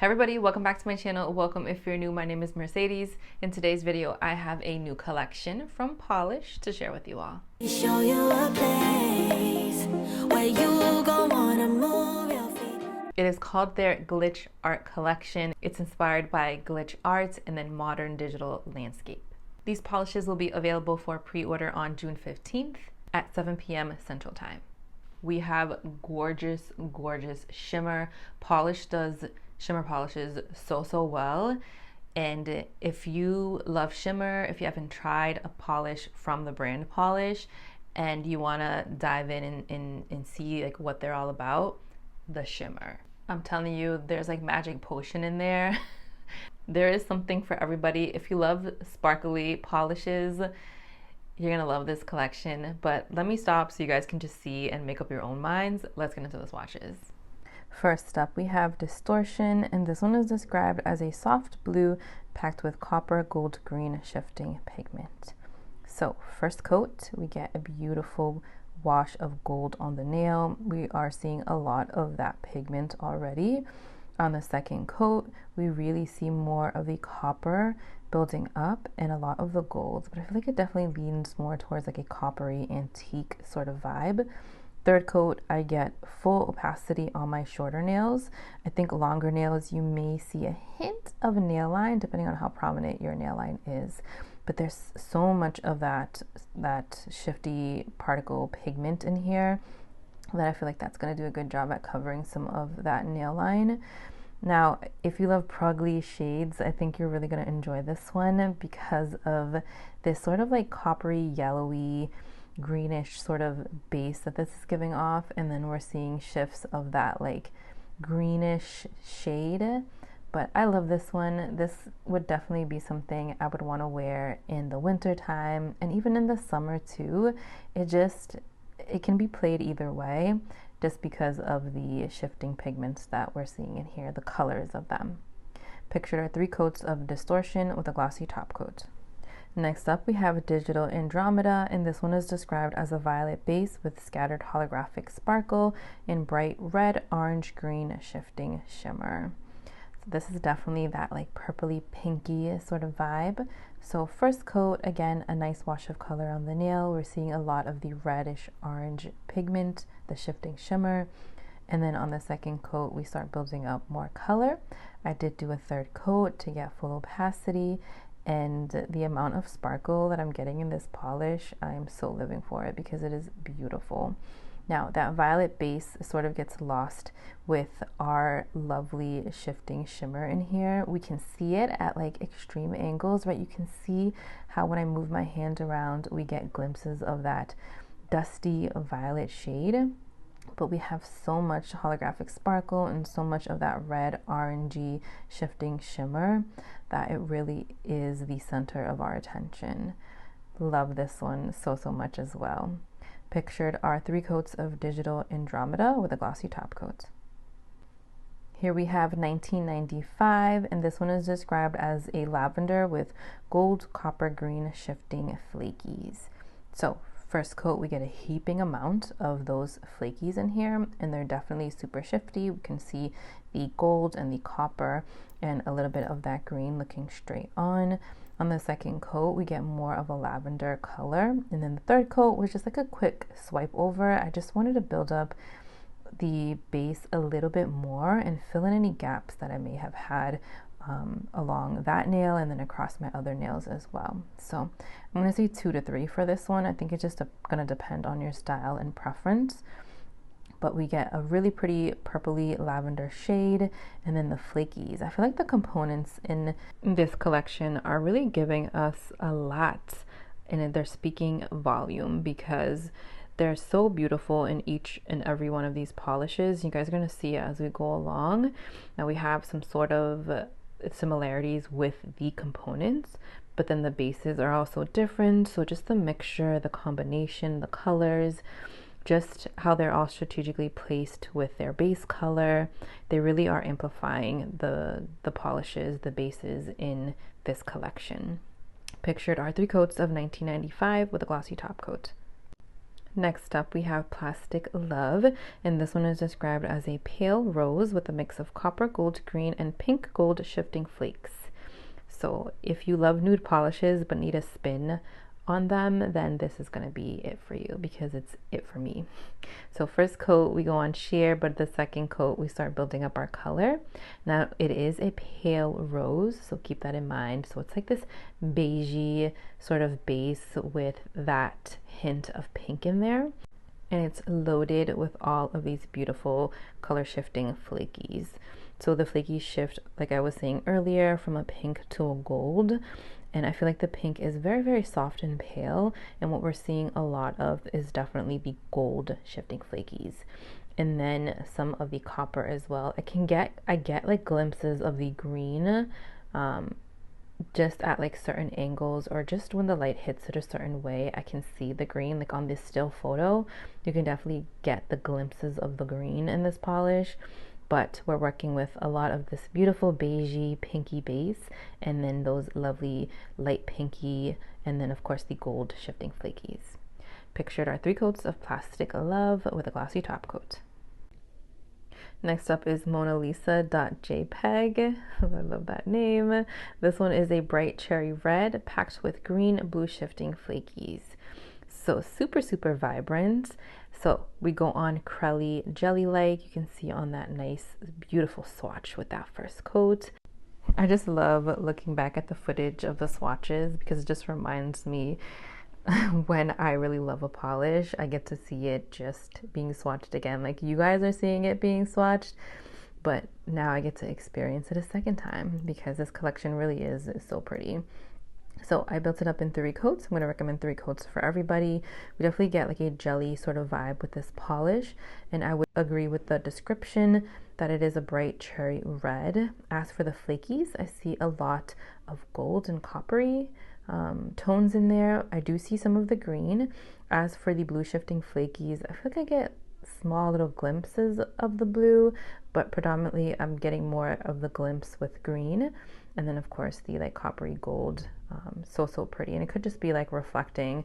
Hey everybody, welcome back to my channel. Welcome if you're new. My name is Mercedes. In today's video, I have a new collection from Pahlish to share with you all. Show you a place where you gon' wanna move your feet. It is called their Glitch Art Collection. It's inspired by glitch art and then modern digital landscape. These polishes will be available for pre-order on June 15th at 7 p.m. Central Time. We have gorgeous, gorgeous shimmer. Pahlish does shimmer polishes so well, and if you love shimmer, if you haven't tried a polish from the brand Pahlish and you want to dive in and see like what they're all about, the shimmer, I'm telling you, there's like magic potion in there. There is something for everybody. If you love sparkly polishes, you're gonna love this collection. But let me stop so you guys can just see and make up your own minds. Let's get into the swatches. First up, we have Distortion, and this one is described as a soft blue packed with copper gold green shifting pigment. So first coat, we get a beautiful wash of gold on the nail. We are seeing a lot of that pigment already. On the second coat, we really see more of the copper building up and a lot of the gold, but I feel like it definitely leans more towards like a coppery antique sort of vibe. Third coat, I get full opacity on my shorter nails. I think longer nails, you may see a hint of a nail line depending on how prominent your nail line is. But there's so much of that shifty particle pigment in here that I feel like that's going to do a good job at covering some of that nail line. Now, if you love prugly shades, I think you're really going to enjoy this one because of this sort of like coppery, yellowy, greenish sort of base that this is giving off, and then we're seeing shifts of that like greenish shade. But I love this one. This would definitely be something I would want to wear in the winter time and even in the summer too. It can be played either way just because of the shifting pigments that we're seeing in here, the colors of them. Pictured are 3 coats of Distortion with a glossy top coat. Next up, we have Digital Andromeda, and this one is described as a violet base with scattered holographic sparkle in bright red, orange, green shifting shimmer. So this is definitely that like purpley pinky sort of vibe. So first coat, again, a nice wash of color on the nail. We're seeing a lot of the reddish orange pigment, the shifting shimmer. And then on the second coat, we start building up more color. I did do a third coat to get full opacity. And the amount of sparkle that I'm getting in this polish, I am so living for it because it is beautiful. Now that violet base sort of gets lost with our lovely shifting shimmer in here. We can see it at like extreme angles, right? You can see how when I move my hand around, we get glimpses of that dusty violet shade. But we have so much holographic sparkle and so much of that red orangey shifting shimmer that it really is the center of our attention. Love this one so much as well. Pictured are 3 coats of Digital Andromeda with a glossy top coat. Here we have 1995, and this one is described as a lavender with gold copper green shifting flakies. So first coat, we get a heaping amount of those flakies in here, and they're definitely super shifty. We can see the gold and the copper and a little bit of that green looking straight on. On the second coat, we get more of a lavender color, and then the third coat was just like a quick swipe over. I just wanted to build up the base a little bit more and fill in any gaps that I may have had along that nail and then across my other nails as well. So I'm going to say 2 to 3 for this one. I think it's just going to depend on your style and preference. But we get a really pretty purpley lavender shade and then the flakies. I feel like the components in this collection are really giving us a lot, and they're speaking volume because they're so beautiful in each and every one of these polishes. You guys are going to see it as we go along. Now we have some sort of similarities with the components, but then the bases are also different. So just the mixture, the combination, the colors, just how they're all strategically placed with their base color, they really are amplifying the polishes, the bases in this collection. Pictured are 3 coats of 1995 with a glossy top coat. Next up, we have Plastic Love, and this one is described as a pale rose with a mix of copper, gold, green, and pink gold shifting flakes. So if you love nude polishes but need a spin on them, then this is going to be it for you, because it's it for me. So first coat we go on sheer, but the second coat we start building up our color. Now it is a pale rose, so keep that in mind. So it's like this beigey sort of base with that hint of pink in there, and it's loaded with all of these beautiful color shifting flakies. So the flakies shift, like I was saying earlier, from a pink to a gold. And I feel like the pink is very, very soft and pale. And what we're seeing a lot of is definitely the gold shifting flakies. And then some of the copper as well. I get like glimpses of the green just at like certain angles, or just when the light hits it a certain way, I can see the green. Like on this still photo, you can definitely get the glimpses of the green in this polish. But we're working with a lot of this beautiful beigey pinky base, and then those lovely light pinky, and then of course the gold shifting flakies. Pictured are 3 coats of Plastic Love with a glossy top coat. Next up is Lisa.jpeg. I love that name. This one is a bright cherry red packed with green blue shifting flakies. So super, super vibrant. So we go on Crelly jelly-like. You can see on that nice, beautiful swatch with that first coat. I just love looking back at the footage of the swatches, because it just reminds me when I really love a polish, I get to see it just being swatched again. Like you guys are seeing it being swatched, but now I get to experience it a second time, because this collection really is so pretty. So I built it up in 3 coats. I'm going to recommend 3 coats for everybody. We definitely get like a jelly sort of vibe with this polish, and I would agree with the description that it is a bright cherry red. As for the flakies, I see a lot of gold and coppery tones in there. I do see some of the green. As for the blue shifting flakies, I feel like I get small little glimpses of the blue, but predominantly I'm getting more of the glimpse with green. And then of course the like coppery gold, so pretty. And it could just be like reflecting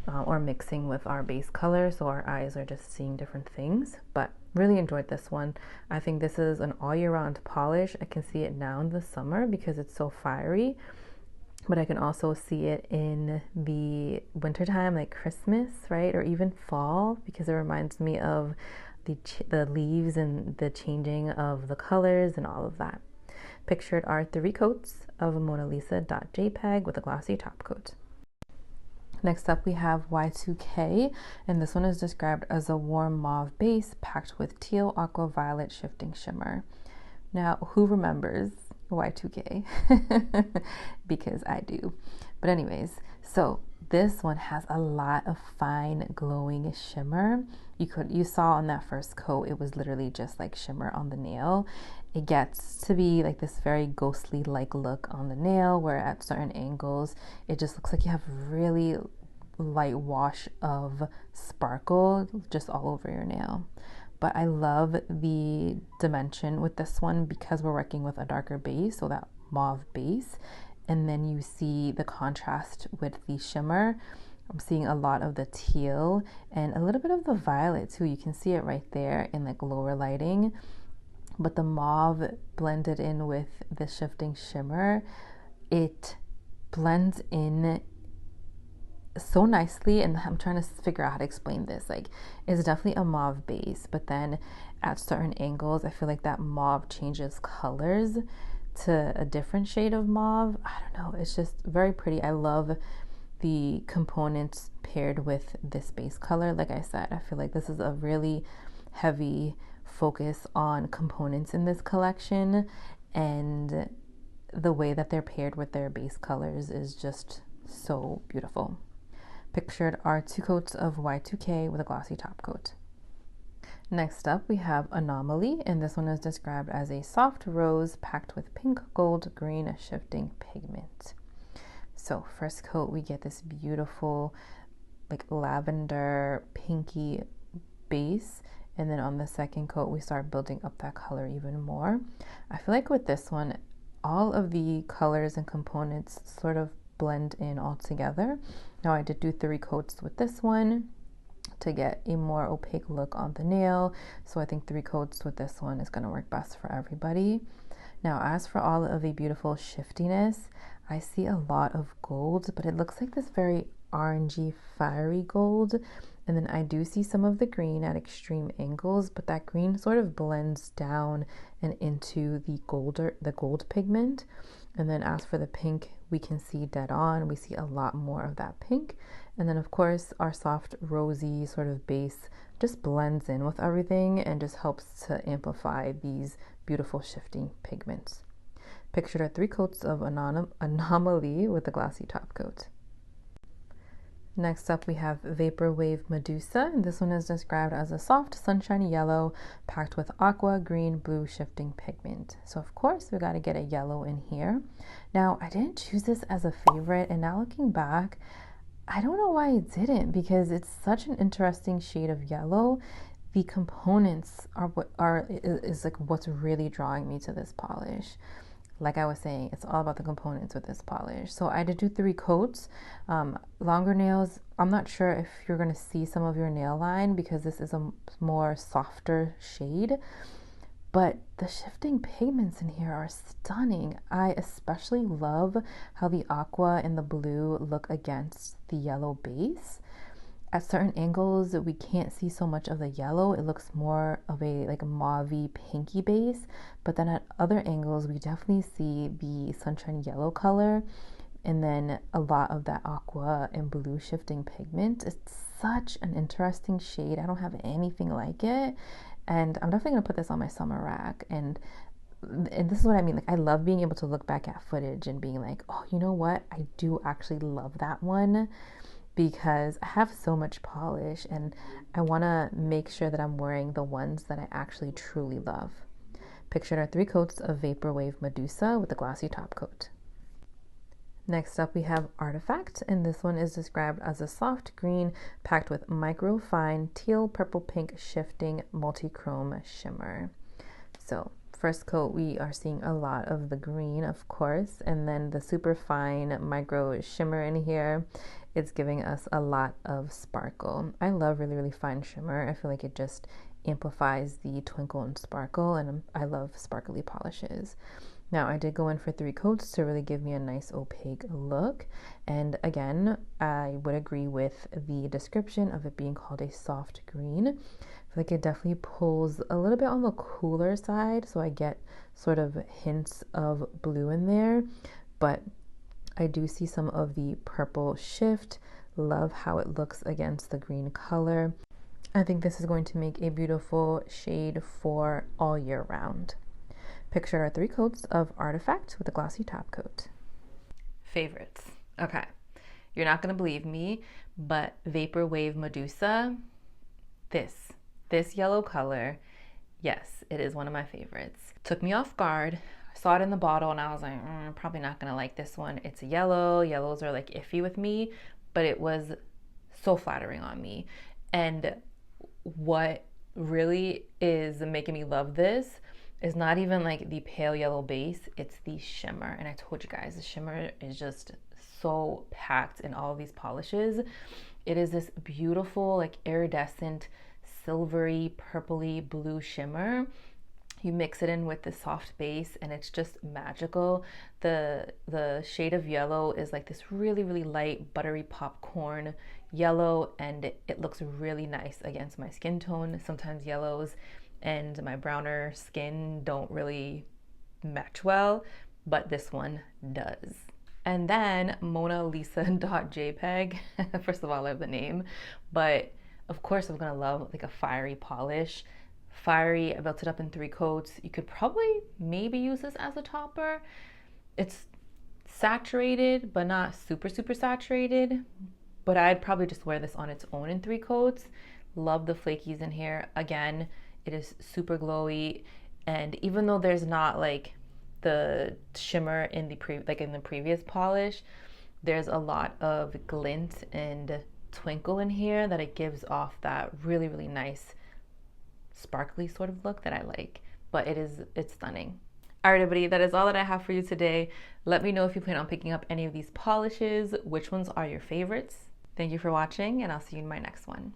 or mixing with our base color, so our eyes are just seeing different things. But really enjoyed this one. I think this is an all year round polish. I can see it now in the summer because it's so fiery, but I can also see it in the wintertime, like Christmas, right? Or even fall, because it reminds me of the leaves and the changing of the colors and all of that. Pictured are 3 coats of Lisa.jpeg with a glossy top coat. Next up we have Y2K, and this one is described as a warm mauve base packed with teal aqua violet shifting shimmer. Now, who remembers Y2K? Because I do. But anyways, so this one has a lot of fine glowing shimmer. You saw on that first coat, it was literally just like shimmer on the nail. It gets to be like this very ghostly like look on the nail, where at certain angles it just looks like you have really light wash of sparkle just all over your nail. But I love the dimension with this one, because we're working with a darker base, so that mauve base, and then you see the contrast with the shimmer. I'm seeing a lot of the teal and a little bit of the violet too. You can see it right there in like lower lighting, but the mauve blended in with the shifting shimmer, it blends in so nicely. And I'm trying to figure out how to explain this. Like, it's definitely a mauve base, but then at certain angles I feel like that mauve changes colors to a different shade of mauve. I don't know, it's just very pretty. I love the components paired with this base color. Like I said, I feel like this is a really heavy focus on components in this collection, and the way that they're paired with their base colors is just so beautiful. Pictured are 2 coats of Y2K with a glossy top coat. Next up we have Anomaly, and this one is described as a soft rose packed with pink, gold, green shifting pigment. So first coat we get this beautiful like lavender pinky base, and then on the second coat we start building up that color even more. I feel like with this one all of the colors and components sort of blend in all together. Now I did do 3 coats with this one. to get a more opaque look on the nail. So I think 3 coats with this one is going to work best for everybody. Now, as for all of the beautiful shiftiness, I see a lot of gold, but it looks like this very orangey, fiery gold. And then I do see some of the green at extreme angles, but that green sort of blends down and into the gold pigment. And then as for the pink, we can see dead on. We see a lot more of that pink. And then of course, our soft rosy sort of base just blends in with everything and just helps to amplify these beautiful shifting pigments. Pictured are 3 coats of Anomaly with a glossy top coat. Next up, we have Vapor Wave Medusa, and this one is described as a soft sunshiny yellow packed with aqua, green, blue shifting pigment. So of course, we got to get a yellow in here. Now, I didn't choose this as a favorite, and now looking back, I don't know why I didn't, because it's such an interesting shade of yellow. The components is like what's really drawing me to this polish. Like I was saying, it's all about the components with this polish. So I did do 3 coats. Longer nails, I'm not sure if you're going to see some of your nail line because this is a more softer shade. But the shifting pigments in here are stunning. I especially love how the aqua and the blue look against the yellow base. At certain angles, we can't see so much of the yellow. It looks more of a like mauvey pinky base. But then at other angles, we definitely see the sunshine yellow color. And then a lot of that aqua and blue shifting pigment. It's such an interesting shade. I don't have anything like it. And I'm definitely going to put this on my summer rack. And this is what I mean. Like, I love being able to look back at footage and being like, oh, you know what? I do actually love that one, because I have so much polish and I want to make sure that I'm wearing the ones that I actually truly love. Pictured are 3 coats of Vapor Wave Medusa with a glossy top coat. Next up, we have Artifact, and this one is described as a soft green packed with micro fine teal, purple, pink shifting multi-chrome shimmer. So first coat, we are seeing a lot of the green, of course, and then the super fine micro shimmer in here. It's giving us a lot of sparkle. I love really, really fine shimmer. I feel like it just amplifies the twinkle and sparkle, and I love sparkly polishes. Now, I did go in for 3 coats to really give me a nice opaque look. And again, I would agree with the description of it being called a soft green. I feel like it definitely pulls a little bit on the cooler side, so I get sort of hints of blue in there, but I do see some of the purple shift. Love how it looks against the green color. I think this is going to make a beautiful shade for all year round. Pictured are 3 coats of Artifact with a glossy top coat. Favorites. Okay, you're not going to believe me, but Vapor Wave Medusa, this yellow color, yes, it is one of my favorites. Took me off guard. I saw it in the bottle and I was like, I'm probably not going to like this one. It's a yellow. Yellows are like iffy with me, but it was so flattering on me. And what really is making me love this is not even like the pale yellow base, it's the shimmer. And I told you guys, the shimmer is just so packed in all of these polishes. It is this beautiful, like iridescent, silvery, purpley blue shimmer. You mix it in with the soft base and it's just magical. The shade of yellow is like this really, really light, buttery popcorn yellow, and it looks really nice against my skin tone. Sometimes yellows and my browner skin don't really match well, but this one does. And then Lisa.jpeg. First of all, I love the name, but of course I'm gonna love like a fiery polish. Fiery, I built it up in 3 coats. You could probably maybe use this as a topper. It's saturated, but not super, super saturated. But I'd probably just wear this on its own in 3 coats. Love the flakies in here. Again, it is super glowy. And even though there's not like the shimmer in the previous polish, there's a lot of glint and twinkle in here that it gives off that really, really nice sparkly sort of look that I like. But it's stunning. All right, everybody, that is all that I have for you today. Let me know if you plan on picking up any of these polishes, which ones are your favorites. Thank you for watching, and I'll see you in my next one.